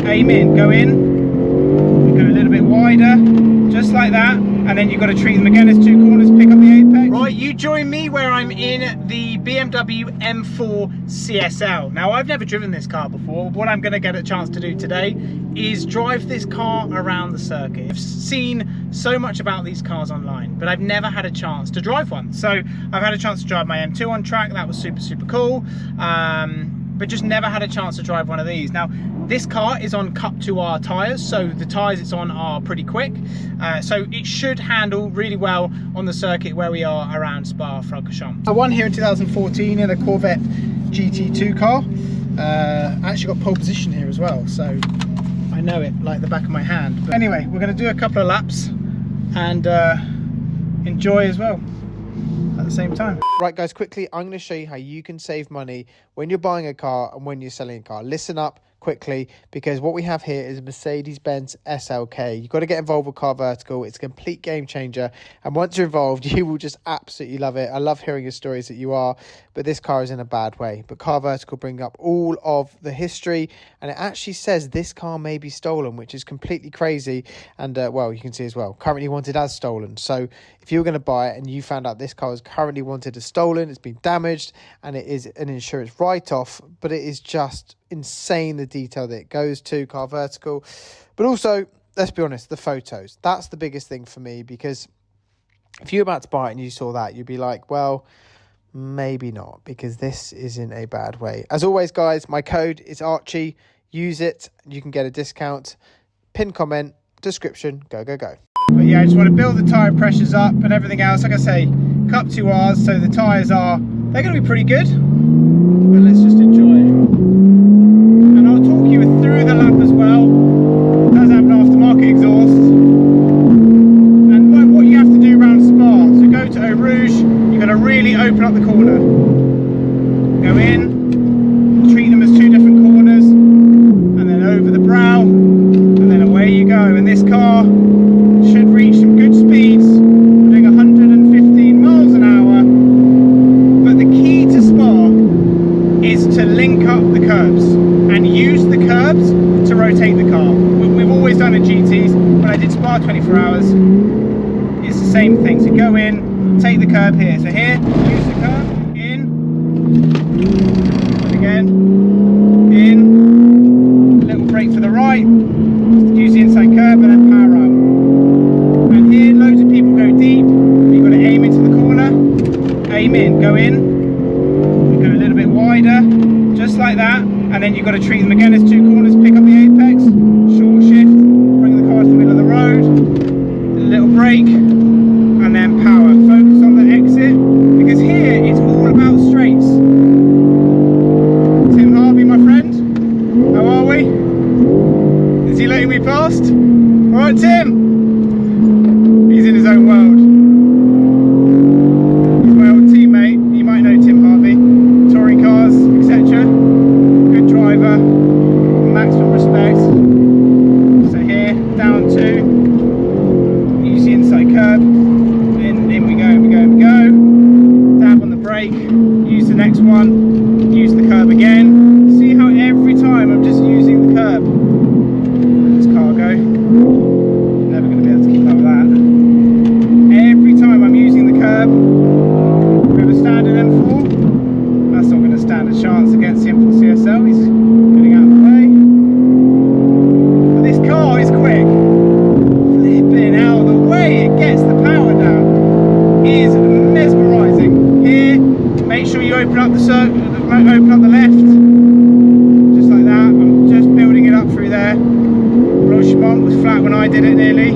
aim in, go in, go a little bit wider, just like that, and then you've got to treat them again as two corners, pick up the apex. Right, you join me where I'm in the BMW M4 CSL. Now, I've never driven this car before. What I'm going to get a chance to do today is drive this car around the circuit. I've seen so much about these cars online, but I've never had a chance to drive one. So I've had a chance to drive my M2 on track. That was super cool, but just never had a chance to drive one of these. Now, this car is on Cup 2R tyres, so the tyres it's on are pretty quick, so it should handle really well on the circuit where we are around Spa-Francorchamps. I won here in 2014 in a Corvette GT2 car. I actually got pole position here as well, so I know it like the back of my hand. But anyway, we're going to do a couple of laps and enjoy as well at the same time. Right guys, quickly, I'm going to show you how you can save money when you're buying a car and when you're selling a car. Listen up quickly, because what we have here is a Mercedes-Benz SLK. You've got to get involved with Car Vertical. It's a complete game changer, and once you're involved, you will just absolutely love it. I love hearing your stories that you are, but this car is in a bad way. But Car Vertical bring up all of the history, and it actually says this car may be stolen, which is completely crazy. And well, you can see as well, currently wanted as stolen. So if you were going to buy it and you found out this car is currently wanted as stolen, it's been damaged, and it is an insurance write-off, but it is just insane the detail that it goes to, Car Vertical. But also, let's be honest, the photos, that's the biggest thing for me, because if you're about to buy it and you saw that, you'd be like, well, maybe not, because this is in a bad way. As always guys, my code is Archie. Use it, you can get a discount. Pin comment, description, go go. But yeah, I just want to build the tyre pressures up and everything else. Like I say, Cup 2Rs, so the tyres they're going to be pretty good, but let's just enjoy it. And I'll talk you through the lap as well. It does have an aftermarket exhaust. And what you have to do around Spa, so go to Eau Rouge, you're going to really open up the corner. Go in, treat them as two different corners, and then over the brow, and then away you go. And this car should reach some good speeds, doing 115 miles an hour. But the key to Spa is to link up the curbs and use the curbs to rotate the car. We've always done it GTs. When I did Spa 24 hours, it's the same thing. So go in, take the curb here. So here, use the curb, in, and again, in, little brake for the right, use the inside curb, and then power up. And here, loads of people go deep. You've got to aim into the corner, aim in, go in, go a little bit wider, just like that, and then you've got to treat them again as two corners, pick up the apex, short shift, bring the car to the middle of the road, a little brake, and then power. Focus on the exit, because here it's all about straights. Tim Harvey, my friend, how are we? Is he letting me past? Alright Tim, he's in his own world. He's my old teammate, you might know Tim Harvey, touring cars, etc. Good driver, maximum respect. So here, down two, use the inside curb, in we go, dab on the brake, use the next one, use the curb again. See how every time I'm just using the curb. Let's cargo, never going to be able to keep up with that. Every time I'm using the curb, with a standard M4, that's not going to stand a chance against the M4 CSL. He's getting out of the way. But this car is quick. Flipping out of the way it gets the power down is mesmerising. Here, make sure you open up the left, just like that. I'm just building it up through there. Francorchamps was flat when I did it nearly.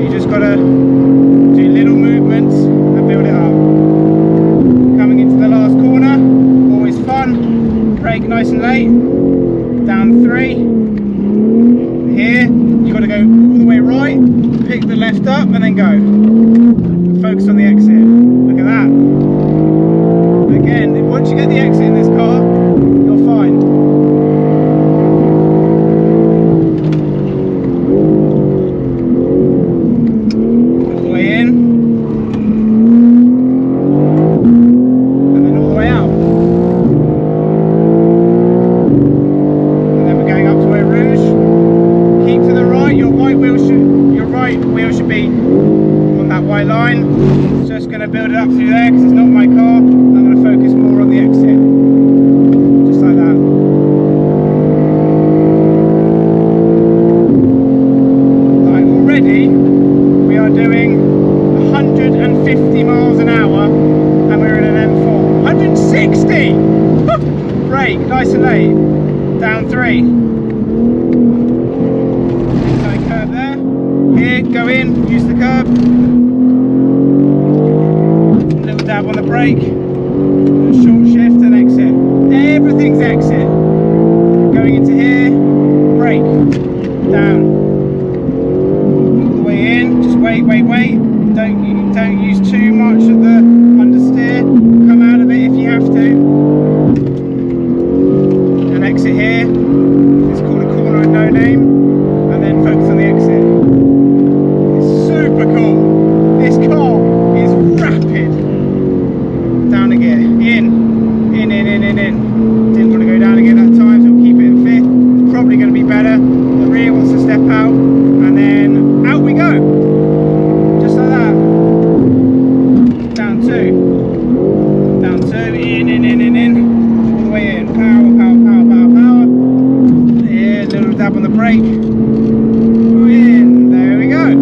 You just got to do little movements and build it up. Coming into the last corner, always fun. Brake nice and late. Down three. Here, you've got to go all the way right, pick the left up, and then go. Focus on the exit. Look at that. Again, once you get the exit in this car, you're fine. All the way in, and then all the way out. And then we're going up to Eau Rouge. going to build it up through there because it's not my car. I'm going to focus more on the exit. Just like that. Like already, we are doing 150 miles an hour and we're in an M4. 160! Brake, nice and late. Down 3. Tight curb there. Here, go in, use the curb. Little dab on the brake. Short shift and exit. Everything's exit. Going into here, brake. Down. All the way in. Just wait. Don't use too much of the understeer. Come out of it if you have to. And exit here. It's called a corner at no name. And then focus on the exit. It's super cool. This car is rapid. Down a gear. In. Didn't want to go down again that time, so we'll keep it in 5th. It's probably going to be better. The rear wants to step out. And then out we go. Just like that. Down 2. Down 2. In. All the way in. Power. Here, little dab on the brake. In. There we go.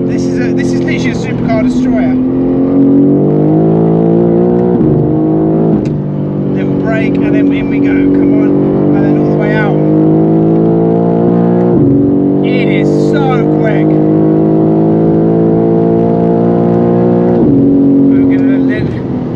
This is literally a supercar destroyer. Little brake, and then in we go. Come on, and then all the way out. It is so quick. I'm gonna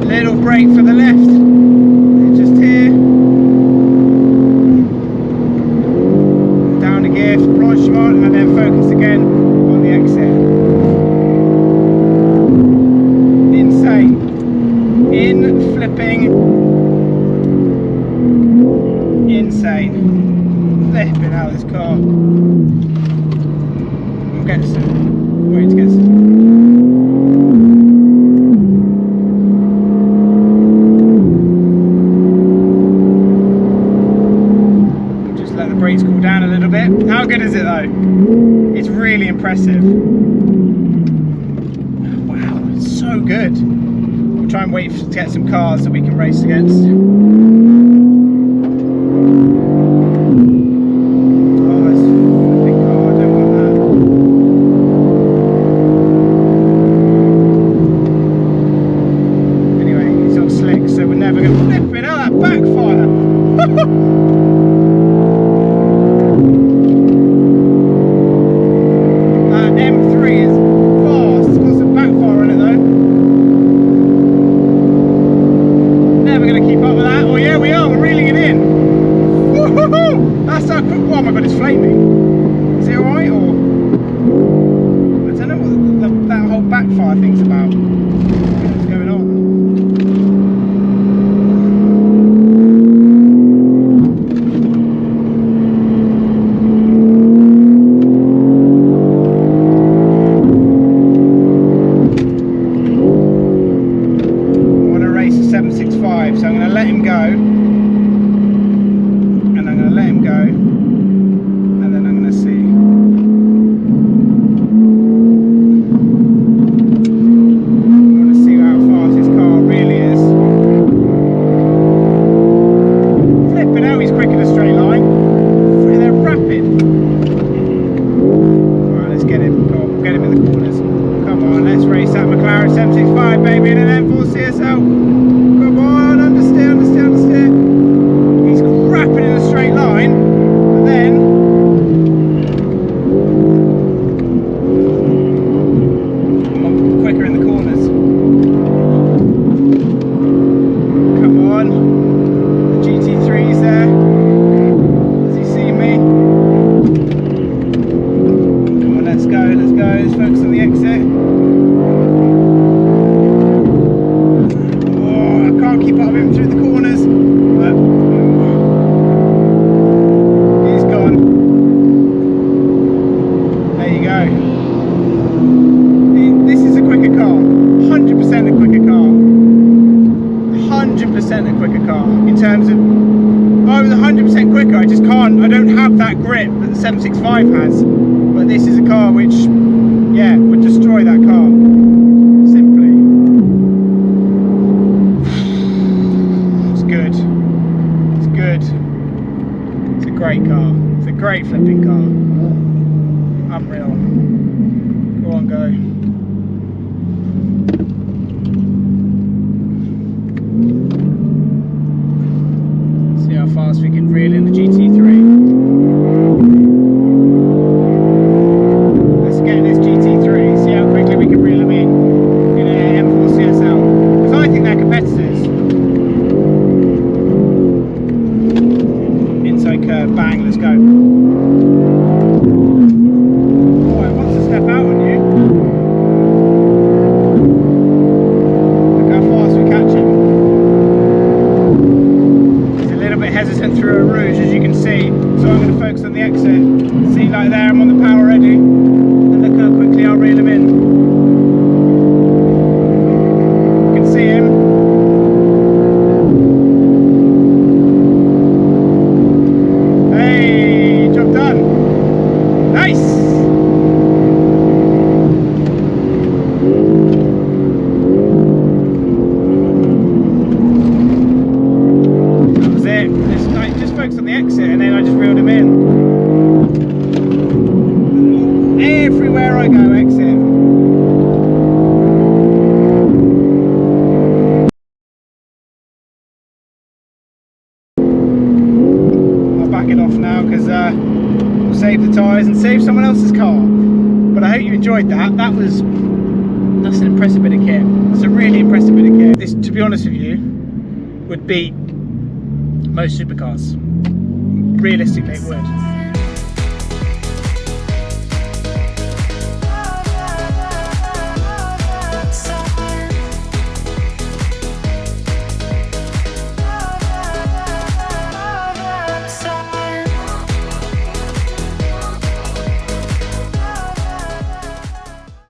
little brake for the left. Just here. Down a gear for branchement, and then focus again on the exit. Insane. In flipping. Insane. Flipping out of this car. We'll get some. Wait to get some. Just let the brakes cool down a little bit. How good is it though? It's really impressive. Wow, it's so good. We'll try and wait to get some cars that we can race against. Oh, it's a big car, I don't want that. Anyway, it's on slick, so we're never going to flip it out. That backfire! That M3 is fast. It's got some backfire on it though. Never going to keep up with that. Oh yeah, we are. We're reeling it in. Woohoo! That's so quick. Oh my god, it's flaming. Is it alright or? I don't know what that whole backfire thing's about. What's going on? I want to race a 765, so I'm going to let him go. And I'm going to let him go. And then I'm going to see. I want to see how fast his car really is. Flipping out, he's quick in a straight line. They're rapid. Alright, let's get him. Go on, we'll get him in the corners. Come on, let's race that McLaren 765, baby, in an M4 CSL. Come on, understeer. He's rapid in a straight line. And then quicker in the corners. Come on. The GT3's there. Does he see me? Come on, let's go. Let's focus on the exit. Oh, I can't keep up with him through the corners. But he's gone. There you go. This is a quicker car. 100% a quicker car. 100% a quicker car. In terms of, oh, it was 100% quicker. I just can't. I don't have that grip that the 765 has. But But this is a car which, yeah, would destroy that car. Simply. It's good. It's good. It's a great car. It's a great flipping car. Unreal. Go on, go. See how fast we can reel in the GT3. Let's get this GT3, see how quickly we can reel them in a M4 CSL. Because I think they're competitors. Inside curve, bang, let's go. Oh, it wants to step out on you. Look how fast we catch him. He's a little bit hesitant through a rouge, as you can see. So I'm going to focus on the exit. See, like there, I'm on the power ready. And look how quickly I'll reel him in. You can see him. Hey, job done. Nice. That was it. Just focus on the exit, and then I just reeled him in. Everywhere I go, exit. I'll back it off now because we'll save the tyres and save someone else's car. But I hope you enjoyed that. That's an impressive bit of kit. That's a really impressive bit of kit. This, to be honest with you, would beat most supercars. Realistically, it would.